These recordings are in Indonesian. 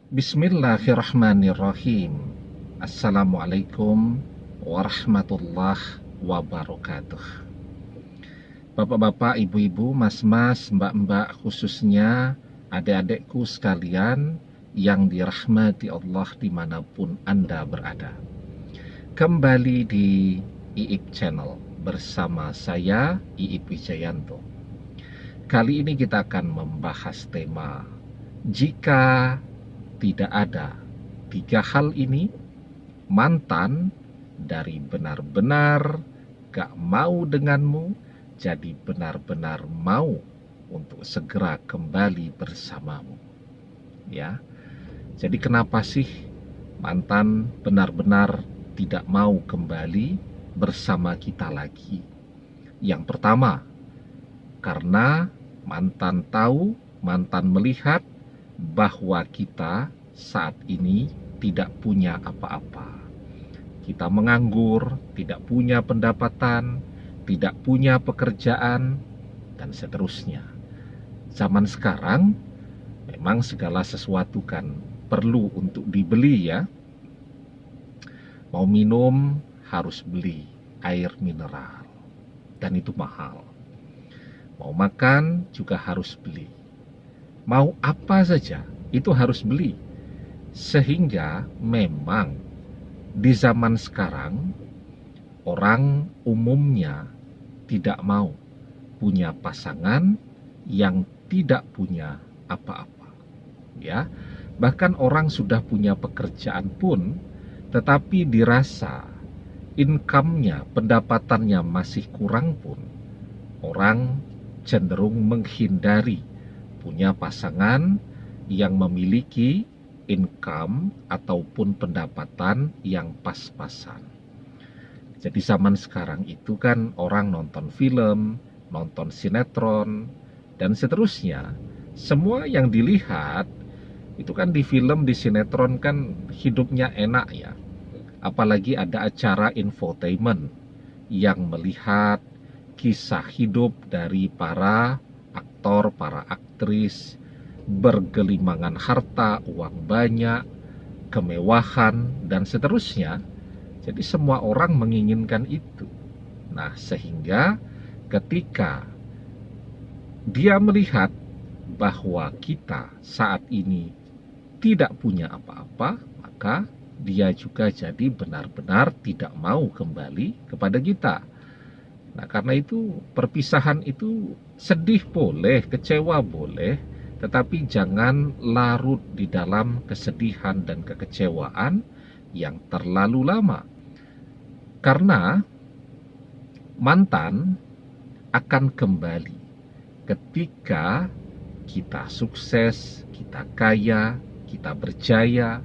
Bismillahirrahmanirrahim. Assalamualaikum warahmatullahi wabarakatuh. Bapak-bapak, ibu-ibu, mas-mas, mbak-mbak, khususnya adik-adikku sekalian yang dirahmati Allah dimanapun Anda berada. Kembali di IIP Channel bersama saya, IIP Wijayanto. Kali ini kita akan membahas tema jika tidak ada tiga hal ini, mantan dari benar-benar gak mau denganmu jadi benar-benar mau untuk segera kembali bersamamu. Ya, jadi kenapa sih mantan benar-benar tidak mau kembali bersama kita lagi? Yang pertama, karena mantan tahu, mantan melihat bahwa kita saat ini tidak punya apa-apa. Kita menganggur, tidak punya pendapatan, tidak punya pekerjaan, dan seterusnya. Zaman sekarang memang segala sesuatu kan perlu untuk dibeli ya. Mau minum harus beli air mineral, dan itu mahal. Mau makan juga harus beli. Mau apa saja itu harus beli. Sehingga memang di zaman sekarang orang umumnya tidak mau punya pasangan yang tidak punya apa-apa. Ya, bahkan orang sudah punya pekerjaan pun tetapi dirasa income-nya, pendapatannya masih kurang pun, orang cenderung menghindari punya pasangan yang memiliki income ataupun pendapatan yang pas-pasan. Jadi zaman sekarang itu kan orang nonton film, nonton sinetron, dan seterusnya. Semua yang dilihat itu kan di film, di sinetron kan hidupnya enak ya. Apalagi ada acara infotainment yang melihat kisah hidup dari para aktor, para aktris, bergelimangan harta, uang banyak, kemewahan, dan seterusnya. Jadi semua orang menginginkan itu. Nah, sehingga ketika dia melihat bahwa kita saat ini tidak punya apa-apa, maka dia juga jadi benar-benar tidak mau kembali kepada kita. Nah, karena itu perpisahan itu sedih boleh, kecewa boleh, tetapi jangan larut di dalam kesedihan dan kekecewaan yang terlalu lama. Karena mantan akan kembali ketika kita sukses, kita kaya, kita berjaya,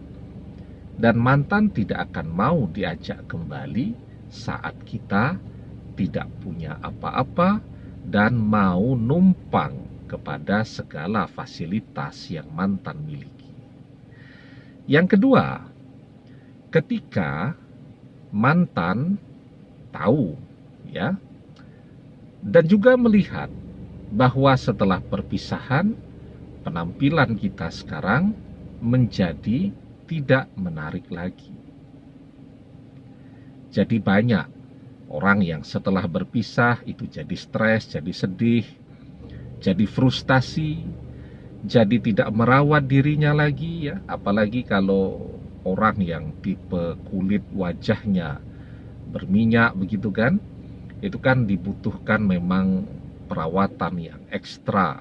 dan mantan tidak akan mau diajak kembali saat kita tidak punya apa-apa dan mau numpang kepada segala fasilitas yang mantan miliki. Yang kedua, ketika mantan tahu ya, dan juga melihat bahwa setelah perpisahan penampilan kita sekarang menjadi tidak menarik lagi. Jadi banyak orang yang setelah berpisah itu jadi stres, jadi sedih, jadi frustasi, jadi tidak merawat dirinya lagi ya. Apalagi kalau orang yang tipe kulit wajahnya berminyak begitu kan, itu kan dibutuhkan memang perawatan yang ekstra.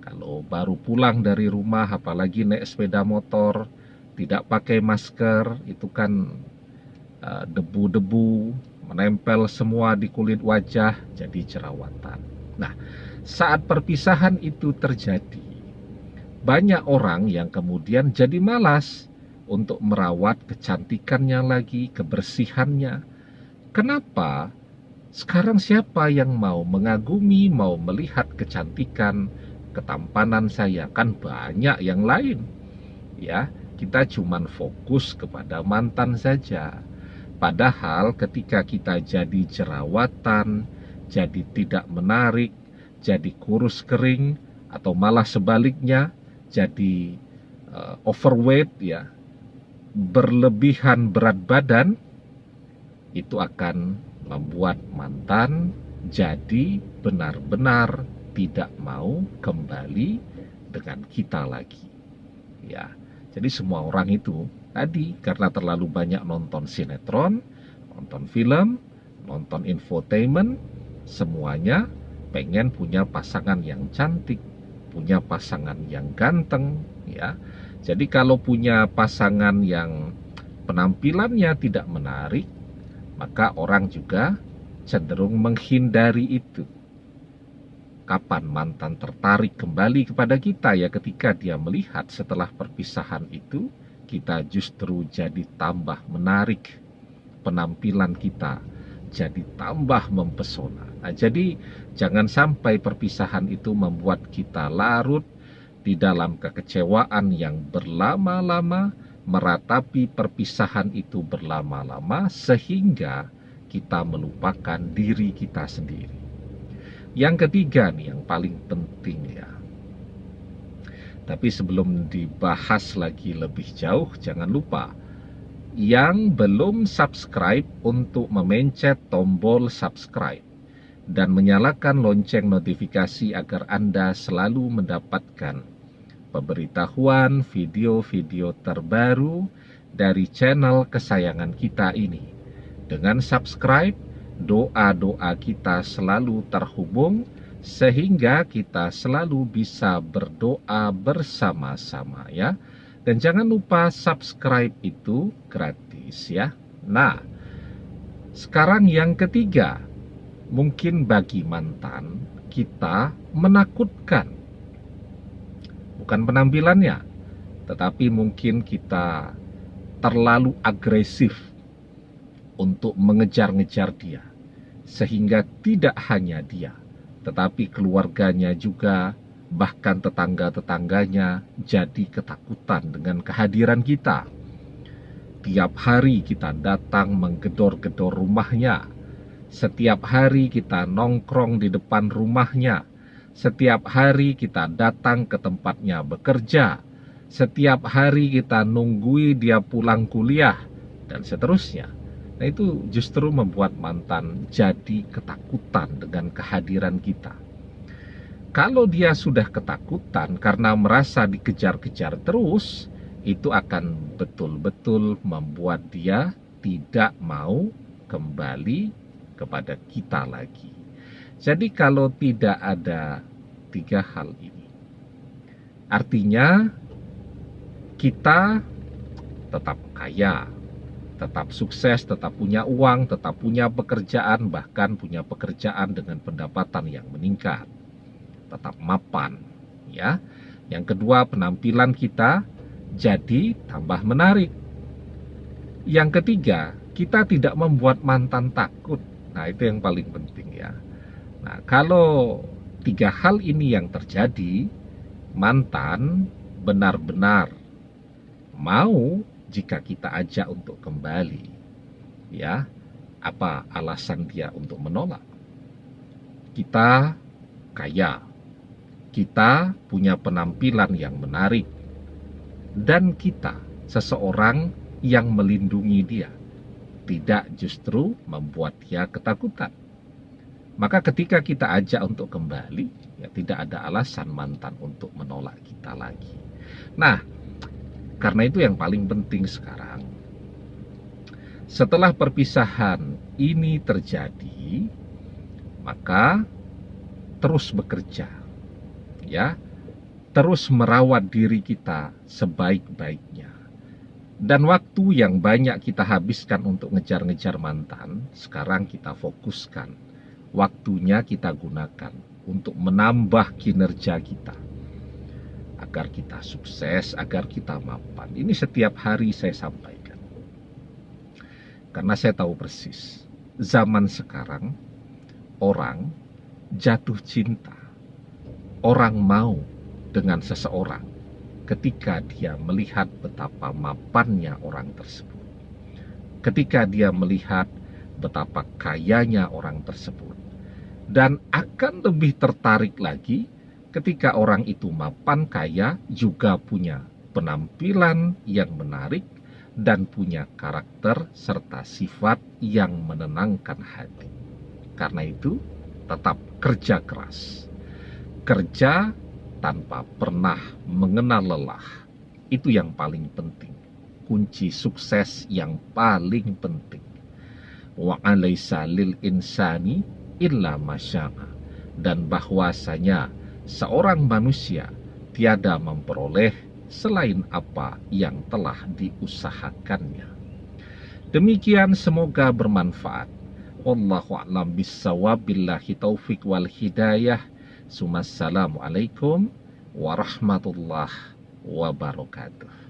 Kalau baru pulang dari rumah, apalagi naik sepeda motor, tidak pakai masker, itu kan debu-debu menempel semua di kulit wajah, jadi jerawatan. Nah, saat perpisahan itu terjadi, banyak orang yang kemudian jadi malas untuk merawat kecantikannya lagi, kebersihannya. Kenapa? Sekarang siapa yang mau mengagumi, mau melihat kecantikan, ketampanan saya? Kan banyak yang lain. Ya, kita cuman fokus kepada mantan saja. Padahal ketika kita jadi jerawatan, jadi tidak menarik, jadi kurus kering, atau malah sebaliknya, jadi overweight ya, berlebihan berat badan, itu akan membuat mantan jadi benar-benar tidak mau kembali dengan kita lagi. Ya, jadi semua orang itu tadi karena terlalu banyak nonton sinetron, nonton film, nonton infotainment, semuanya pengen punya pasangan yang cantik, punya pasangan yang ganteng, ya. Jadi kalau punya pasangan yang penampilannya tidak menarik, maka orang juga cenderung menghindari itu. Kapan mantan tertarik kembali kepada kita ya ketika dia melihat setelah perpisahan itu kita justru jadi tambah menarik, penampilan kita jadi tambah mempesona. Nah, jadi jangan sampai perpisahan itu membuat kita larut di dalam kekecewaan yang berlama-lama, meratapi perpisahan itu berlama-lama sehingga kita melupakan diri kita sendiri. Yang ketiga nih yang paling penting ya. Tapi sebelum dibahas lagi lebih jauh, jangan lupa yang belum subscribe untuk memencet tombol subscribe dan menyalakan lonceng notifikasi agar Anda selalu mendapatkan pemberitahuan video-video terbaru dari channel kesayangan kita ini. Dengan subscribe, doa-doa kita selalu terhubung sehingga kita selalu bisa berdoa bersama-sama ya. Dan jangan lupa subscribe itu gratis ya. Nah, sekarang yang ketiga, mungkin bagi mantan kita menakutkan. Bukan penampilannya, tetapi mungkin kita terlalu agresif untuk mengejar-ngejar dia, sehingga tidak hanya dia, tetapi keluarganya juga, bahkan tetangga-tetangganya jadi ketakutan dengan kehadiran kita. Tiap hari kita datang menggedor-gedor rumahnya, setiap hari kita nongkrong di depan rumahnya, setiap hari kita datang ke tempatnya bekerja, setiap hari kita nunggui dia pulang kuliah, dan seterusnya. Nah, itu justru membuat mantan jadi ketakutan dengan kehadiran kita. Kalau dia sudah ketakutan karena merasa dikejar-kejar terus, itu akan betul-betul membuat dia tidak mau kembali kepada kita lagi. Jadi kalau tidak ada tiga hal ini, artinya kita tetap kaya, tetap sukses, tetap punya uang, tetap punya pekerjaan, bahkan punya pekerjaan dengan pendapatan yang meningkat, tetap mapan, ya. Yang kedua, penampilan kita jadi tambah menarik. Yang ketiga, kita tidak membuat mantan takut. Nah, itu yang paling penting ya. Nah, kalau tiga hal ini yang terjadi, mantan benar-benar mau jika kita ajak untuk kembali. Ya, apa alasan dia untuk menolak? Kita kaya, kita punya penampilan yang menarik, dan kita seseorang yang melindungi dia, tidak justru membuat dia ketakutan. Maka ketika kita ajak untuk kembali, ya tidak ada alasan mantan untuk menolak kita lagi. Nah, karena itu yang paling penting sekarang, setelah perpisahan ini terjadi, maka terus bekerja, ya, terus merawat diri kita sebaik-baiknya. Dan waktu yang banyak kita habiskan untuk ngejar-ngejar mantan, sekarang kita fokuskan. Waktunya kita gunakan untuk menambah kinerja kita. Agar kita sukses, agar kita mapan. Ini setiap hari saya sampaikan. Karena saya tahu persis, zaman sekarang, orang jatuh cinta. Orang mau dengan seseorang ketika dia melihat betapa mapannya orang tersebut. Ketika dia melihat betapa kayanya orang tersebut. Dan akan lebih tertarik lagi ketika orang itu mapan, kaya, juga punya penampilan yang menarik, dan punya karakter serta sifat yang menenangkan hati. Karena itu, tetap kerja keras. Kerja tanpa pernah mengenal lelah. Itu yang paling penting. Kunci sukses yang paling penting. Wa alaysa lil insani illa masya'a. Dan bahwasanya seorang manusia tiada memperoleh selain apa yang telah diusahakannya. Demikian, semoga bermanfaat. Wallahu a'lam bissawab, billahi taufik wal hidayah. Assalamualaikum warahmatullahi wabarakatuh.